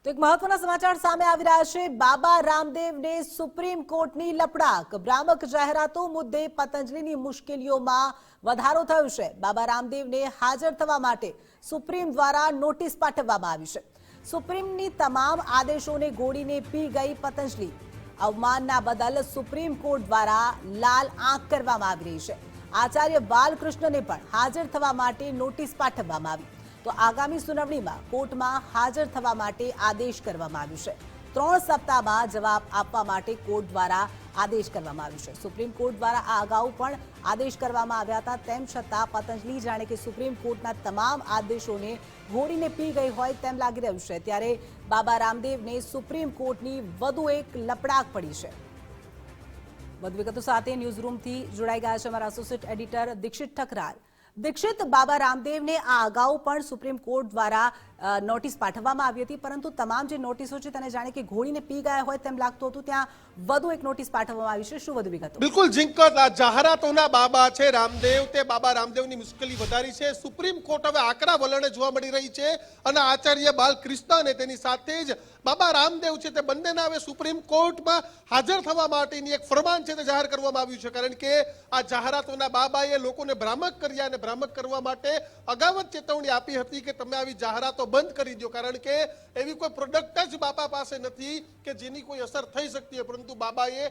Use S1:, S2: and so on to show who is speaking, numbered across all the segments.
S1: તો એક મહત્વના સમાચાર સામે આવી રહ્યા છે। બાબા રામદેવને સુપ્રીમ કોર્ટની લપડાક। ભ્રામક જાહેરાતો મુદ્દે પતંજલિની મુશ્કેલીઓમાં વધારો થયો છે। બાબા રામદેવને હાજર થવા માટે સુપ્રીમ દ્વારા નોટિસ પાઠવવામાં આવી છે। સુપ્રીમની તમામ આદેશોને ઘોડીને પી ગઈ પતંજલિ। અવમાનના બદલ સુપ્રીમ કોર્ટ દ્વારા લાલ આંખ કરવામાં આવી રહી છે। આચાર્ય બાલકૃષ્ણને પણ હાજર થવા માટે નોટિસ પાઠવવામાં આવી। તો આગામી સુનાવણીમાં કોર્ટમાં હાજર થવા માટે આદેશ કરવામાં આવ્યો છે। 3 સપ્તાહમાં જવાબ આપવા માટે કોર્ટ દ્વારા આદેશ કરવામાં આવ્યો છે। સુપ્રીમ કોર્ટ દ્વારા આ અગાઉ પણ આદેશ કરવામાં આવ્યા હતા। તેમ છતાં પતંજલિ જાણે કે સુપ્રીમ કોર્ટના તમામ આદેશોને ઘોડીને પી ગઈ હોય તેમ લાગી રહ્યું છે। ત્યારે બાબા રામદેવને સુપ્રીમ કોર્ટની વધુ એક લપડાક પડી છે। વધુ વિગતો સાથે ન્યૂઝ રૂમથી જોડાઈ ગયા છે અમારા એસોસિએટ એડિટર દીક્ષિત ઠકરાર। દીક્ષિત, બાબા રામદેવને આ અગાઉ પણ સુપ્રીમ કોર્ટ દ્વારા નોટિસ પાઠવવામાં આવી હતી, પરંતુ તમામ જે નોટિસો છે તેને જાણે કે ઘોડીને પી ગયા હોય તેમ લાગતું હતું। ત્યાં વધુ એક નોટિસ પાઠવવામાં આવી છે। શું વધુ વિગતો?
S2: બિલકુલ જીંકત, આ જાહેરાતોના બાબા છે રામદેવ, તે બાબા રામદેવની મુશ્કેલી વધારી છે। સુપ્રીમ કોર્ટ હવે આકરા વલણે જોવા મળી રહી છે અને આચાર્ય બાલકૃષ્ણ અને તેની સાથે જ બાબા રામદેવ છે તે બંનેના હવે સુપ્રીમ કોર્ટમાં હાજર થવા માટેની એક ફરમાન છે તે જાહેર કરવામાં આવ્યું છે। કારણ કે આ જાહેરાતોના બાબાએ લોકોને ભ્રામક કર્યા અને ભ્રામક કરવા માટે અગાઉ જ ચેતવણી આપી હતી કે તમે આવી જાહેરાતો બંધ કરી દો, કારણ કે એવી કોઈ પ્રોડક્ટ જ બાબા પાસે નથી કે જેની કોઈ અસર થઈ શકતી હોય। પરંતુ બાબાએ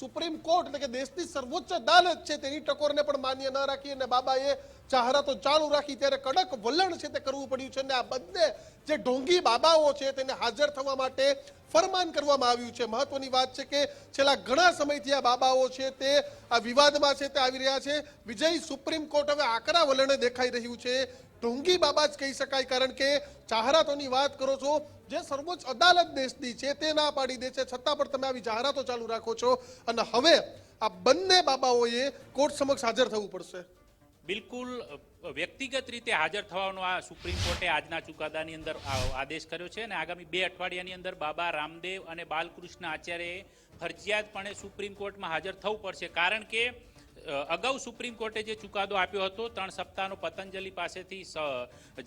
S2: સુપ્રીમ કોર્ટ એટલે કે દેશની સર્વોચ્ચ અદાલત છે તેની ટકોરને પણ માન્ય ન રાખી અને બાબાએ જાહેરાતો ચાલુ રાખી, ત્યારે કડક વલણ છે તે કરવું પડ્યું છે અને આ બંને જે ઢોંગી બાબાઓ છે તેને હાજર થવા માટે ફરમાન કરવામાં આવ્યું છે। મહત્વની વાત છે કે છેલ્લા ઘણા સમયથી આ બાબાઓ છે તે આ વિવાદમાં છે તે આવી રહ્યા છે। વિજય સુપ્રીમ કોર્ટ હવે આકરા વલણે દેખાઈ રહ્યું છે। ઢોંગી બાબા જ કહી શકાય, કારણ કે જાહેરાતોની વાત કરો છો, જે સર્વોચ્ચ અદાલત દેશની છે તે ના પાડી દે છે, છતાં પણ તમે આવી જાહેરાતો ચાલુ રાખો છો અને હવે આ બંને બાબાઓએ કોર્ટ સમક્ષ હાજર થવું પડશે।
S3: બિલકુલ વ્યક્તિગત રીતે હાજર થવાનો આ સુપ્રીમ કોર્ટે આજના ચુકાદાની અંદર આદેશ કર્યો છે અને આગામી 2 અઠવાડિયાની અંદર બાબા રામદેવ અને બાલકૃષ્ણ આચાર્યએ ફરજિયાતપણે સુપ્રીમ કોર્ટમાં હાજર થવું પડશે। કારણ કે અગાઉ સુપ્રીમ કોર્ટે જે ચુકાદો આપ્યો હતો, 3 સપ્તાહનો પતંજલિ પાસેથી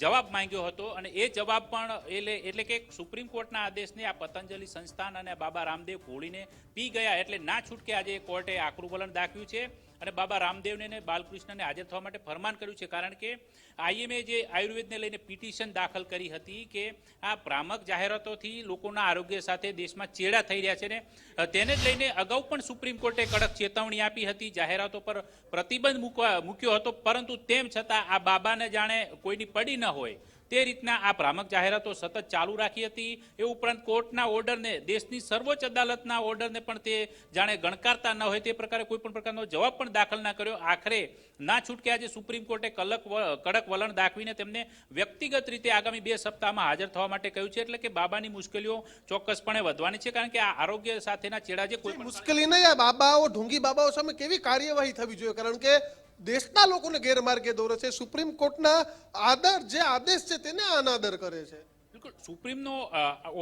S3: જવાબ માંગ્યો હતો અને એ જવાબ પણ એટલે કે સુપ્રીમ કોર્ટના આદેશને આ પતંજલિ સંસ્થાન અને બાબા રામદેવ ઘોડીને પી ગયા એટલે ના છૂટકે આજે કોર્ટે આકરું વલણ દાખવ્યું છે અને બાબા રામદેવને અને બાલકૃષ્ણને હાજર થવા માટે ફરમાન કર્યું છે। કારણ કે આઈએમએ જે આયુર્વેદને લઈને પિટિશન દાખલ કરી હતી કે આ ભ્રામક જાહેરાતોથી લોકોના આરોગ્ય સાથે દેશમાં ચેડા થઈ રહ્યા છે ને તેને જ લઈને અગાઉ પણ સુપ્રીમ કોર્ટે કડક ચેતવણી આપી હતી, જાહેરાતો પર પ્રતિબંધ મૂક્યો હતો, પરંતુ તેમ છતાં આ બાબાને જાણે કોઈની પડી ન હોય તે રીતના આ ભ્રામક જાહેરાતો સતત ચાલુ રાખી હતી। એ ઉપરાંત કોર્ટના ઓર્ડરને, દેશની સર્વોચ્ચ અદાલતના ઓર્ડરને પણ તે જાણે ગણકારતા ન હોય તે પ્રકારે કોઈ પણ પ્રકારનો જવાબ પણ દાખલ ના કર્યો। આખરે ના છૂટકે આજે સુપ્રીમ કોર્ટે કડક વલણ દાખવીને તેમને વ્યક્તિગત રીતે આગામી 2 સપ્તાહમાં હાજર થવા માટે કહ્યું છે। એટલે કે બાબાની મુશ્કેલીઓ ચોક્કસપણે વધવાની છે, કારણ કે આ આરોગ્ય સાથેના ચેડા જે કોઈ
S2: મુશ્કેલી નહીં, આ બાબાઓ ઢોંગી બાબાઓ સામે કેવી કાર્યવાહી થવી જોઈએ, કારણ કે દેશના લોકોને ગેરમાર્ગે દોરે છે, સુપ્રીમ કોર્ટના જે આદેશ છે તેને અનાદર કરે છે।
S3: બિલકુલ સુપ્રીમનો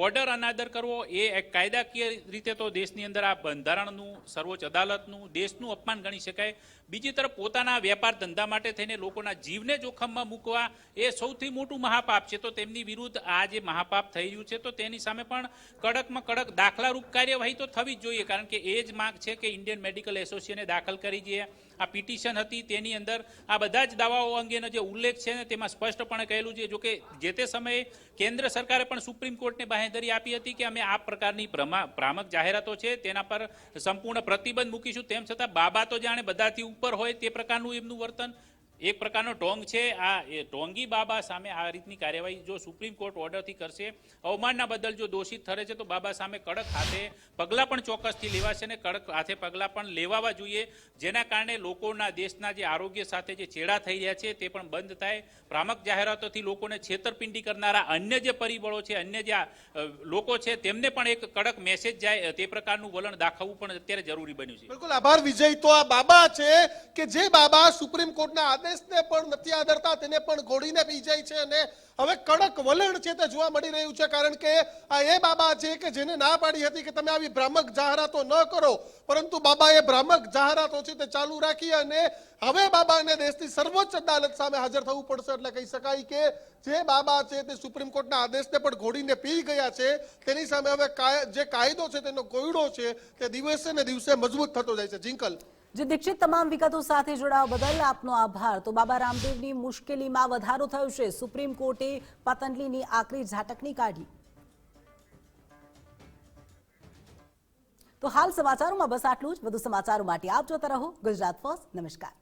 S3: ઓર્ડર અનાદર કરવો એ એક કાયદાકીય રીતે તો દેશની અંદર આ બંધારણનું, સર્વોચ્ચ અદાલતનું, દેશનું અપમાન ગણી શકાય। બીજી તરફ પોતાના વેપાર ધંધા માટે થઈને લોકોના જીવને જોખમમાં મૂકવા એ સૌથી મોટું મહાપાપ છે। તો તેમની વિરુદ્ધ આ જે મહાપાપ થઈ રહ્યું છે તો તેની સામે પણ કડકમાં કડક દાખલારૂપ કાર્યવાહી તો થવી જ જોઈએ, કારણ કે એ જ માંગ છે કે ઇન્ડિયન મેડિકલ એસોસિએશને દાખલ કરી છે। આ પિટિશન હતી તેની અંદર આ બધા જ દાવાઓ અંગેનો જે ઉલ્લેખ છે ને તેમાં સ્પષ્ટપણે કહેલું છે। જોકે જે તે સમયે કેન્દ્ર સરકારે પણ સુપ્રીમ કોર્ટને બાંહેધરી આપી હતી કે અમે આ પ્રકારની ભ્રામક જાહેરાતો છે તેના પર સંપૂર્ણ પ્રતિબંધ મૂકીશું, તેમ છતાં બાબા તો જાણે બધાથી ઉપર હોય તે પ્રકારનું એમનું વર્તન, એક પ્રકારનો ઢોંગ છે। આ ઢોંગી બાબા સામે આ રીતની કાર્યવાહી જો સુપ્રીમ કોર્ટ ઓર્ડરથી કરશે, અવમાનના બદલ જો દોષિત ઠરે છે તો બાબા સામે કડક હાથે પગલાં પણ ચોક્કસથી લેવાશે અને કડક હાથે પગલાં પણ લેવાવા જોઈએ, જેના કારણે લોકોના, દેશના જે આરોગ્ય સાથે જે ચેડા થઈ રહ્યા છે તે પણ બંધ થાય। ભ્રામક જાહેરાતોથી લોકોને છેતરપિંડી કરનારા અન્ય જે પરિબળો છે, અન્ય જે લોકો છે તેમને પણ એક કડક મેસેજ જાય તે પ્રકારનું વલણ દાખવવું પણ અત્યારે જરૂરી બન્યું છે।
S2: બિલકુલ આભાર વિજય। તો આ બાબા છે કે જે બાબા સુપ્રીમ કોર્ટના આદેશ આદેશને પણ નથી આદરતા, તેને પણ ઘોડીને પી જાય છે અને હવે કડક વલણ છે તે જોવા મળી રહ્યું છે. કારણ કે આ એ બાબા છે કે જેને ના પાડી હતી કે તમે આવી ભ્રામક જાહેરાતો ન કરો, પરંતુ બાબાએ ભ્રામક જાહેરાતો છે તે ચાલુ રાખી અને હવે બાબાને દેશની સર્વોચ્ચ અદાલત સામે હાજર થવું પડશે. એટલે કહી શકાય કે જે બાબા છે તે સુપ્રીમ કોર્ટના આદેશને પણ ઘોડીને પી ગયા છે. તેની સામે હવે જે કાયદો છે તેનો કોયડો છે તે દિવસે ને દિવસે મજબૂત થતો જાય છે. જિંકલ.
S1: જે દીક્ષિત, તમામ વિગતો સાથે જોડાવા બદલ આપનો આભાર. તો બાબા રામદેવની મુશ્કેલીમાં વધારો થયો છે. સુપ્રીમ કોર્ટે પતંજલિની આકરી ઝાટકણી કાઢી. તો હાલ સમાચારોમાં બસ આટલું જ. વધુ સમાચારો માટે આપ જોતા રહો ગુજરાત ફર્સ્ટ. નમસ્કાર.